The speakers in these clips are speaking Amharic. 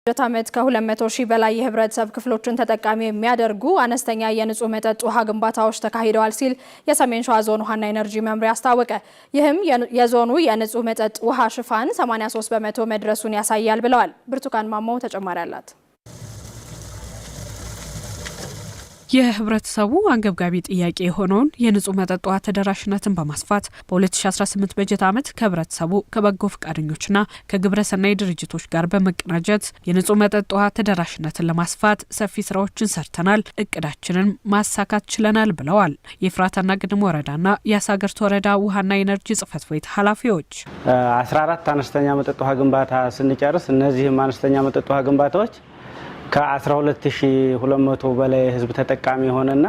በጀት ዓመት ከ200,000 በላይ የህብረተሰብ ክፍሎችን ተጠቃሚ የሚያደርጉ አነስተኛ የንጹህ መጠጥ ውሃ ግንባታዎች ተካሂደዋል ሲል የሰሜን ሸዋ ዞን ውሃና ኢነርጂ መምሪያ አስታወቀ። ይህም የዞኑ የንጹህ መጠጥ ውሃ ሽፋን 83% መድረሱን ያሳያል ብለዋል። ብርቱካን ማሞ ተጨማሪ አላት። የህብረተሰቡ አንገብጋቢ ጥያቄ የሆነውን የንጹህ መጠጥ ውሃ ተደራሽነትን በማስፋት በ2018 በጀት ዓመት ከህብረተሰቡ ከበጎ ፈቃደኞችና ከግብረሰናይ ድርጅቶች ጋር በመቀናጀት የንጹህ መጠጥ ውሃ ተደራሽነትን ለማስፋት ሰፊ ስራዎችን ሰርተናል፣ እቅዳችንን ማሳካት ችለናል ብለዋል የኤፍራታና ግድም ወረዳና የአሳግርት ወረዳ ውሃና ኢነርጂ ጽሕፈት ቤት ኃላፊዎች። 14 አነስተኛ መጠጥ ውሃ ግንባታ ስንጨርስ እነዚህም አነስተኛ መጠጥ ውሃ ግንባታዎች ከ12200 በላይ ህዝብ ተጠቃሚ ሆነና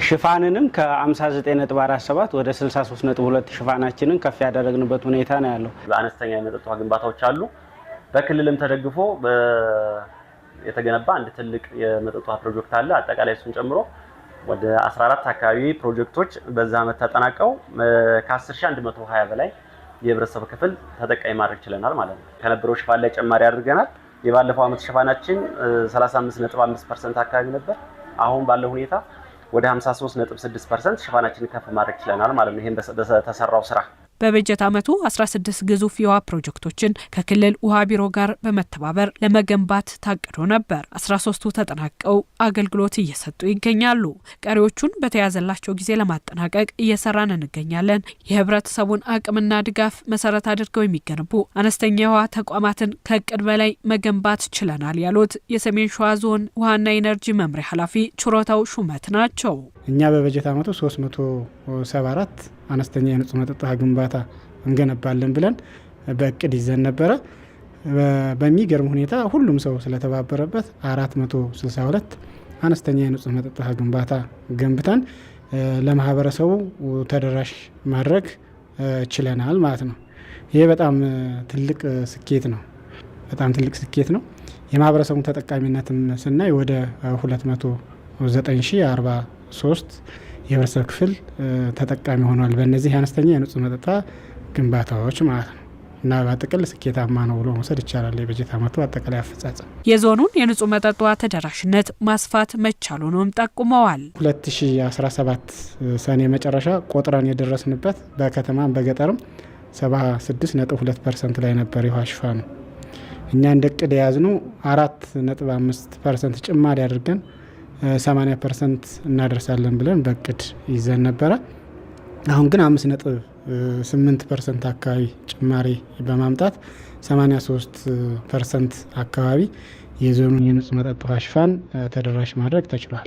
ሽፋንንም ከ59.47 ወደ 63.2 ሽፋናችንን ከፍ ያደረግንበት ሁኔታ ነው ያለው። አነስተኛ የመጠጥ ውሃ ግንባታዎች አሉ። በክልልም ተደግፎ የተገነባ አንድ ትልቅ የመጠጥ ውሃ ፕሮጀክት አለ። አጠቃላይ እሱን ጨምሮ ወደ 14 አካባቢ ፕሮጀክቶች በዛ ዓመት ተጠናቀው ከ10120 በላይ የህብረተሰብ ክፍል ተጠቃሚ ማድረግ ችለናል ማለት ነው። ከነበረው ሽፋን ላይ ጭማሪ አድርገናል። የባለፈው ዓመት ሽፋናችን 35.5% አካባቢ ነበር። አሁን ባለው ሁኔታ ወደ 53.6% ሽፋናችንን ከፍ ማድረግ ችለናል ማለት ነው። ይሄን በተሰራው ስራ በበጀት ዓመቱ 16 ግዙፍ የውሃ ፕሮጀክቶችን ከክልል ውሃ ቢሮ ጋር በመተባበር ለመገንባት ታቅዶ ነበር። 13ቱ ተጠናቀው አገልግሎት እየሰጡ ይገኛሉ። ቀሪዎቹን በተያዘላቸው ጊዜ ለማጠናቀቅ እየሰራን እንገኛለን። የህብረተሰቡን አቅምና ድጋፍ መሰረት አድርገው የሚገነቡ አነስተኛ የውሃ ተቋማትን ከእቅድ በላይ መገንባት ችለናል ያሉት የሰሜን ሸዋ ዞን ውሃና ኢነርጂ መምሪያ ኃላፊ ችሮታው ሹመት ናቸው። እኛ በበጀት ዓመቱ 374 አነስተኛ የንጹህ መጠጥ ውሃ ግንባታ እንገነባለን ብለን በእቅድ ይዘን ነበረ። በሚገርም ሁኔታ ሁሉም ሰው ስለተባበረበት 462 አነስተኛ የንጹህ መጠጥ ውሃ ግንባታ ገንብተን ለማህበረሰቡ ተደራሽ ማድረግ ችለናል ማለት ነው። ይሄ በጣም ትልቅ ስኬት ነው። የማህበረሰቡን ተጠቃሚነትም ስናይ ወደ 209,043 የህብረተሰብ ክፍል ተጠቃሚ ሆኗል። በእነዚህ አነስተኛ የንጹህ መጠጥ ውሃ ግንባታዎች ማለት ነው እና በጥቅል ስኬታማ ነው ብሎ መውሰድ ይቻላል። የበጀት ዓመቱ አጠቃላይ አፈጻጸም የዞኑን የንጹህ መጠጥ ውሃ ተደራሽነት ማስፋት መቻሉንም ጠቁመዋል። 2017 ሰኔ መጨረሻ ቆጥረን የደረስንበት በከተማም በገጠርም 76.2% ላይ ነበር የውሃ ሽፋኑ። እኛ እንደ እቅድ የያዝነው 4.5% ጭማሪ አድርገን 80% እናደርሳለን ብለን በእቅድ ይዘን ነበረ። አሁን ግን 5.8% አካባቢ ጭማሪ በማምጣት 83% አካባቢ የዞኑን የንጹህ መጠጥ ውሃ ሽፋን ተደራሽ ማድረግ ተችሏል።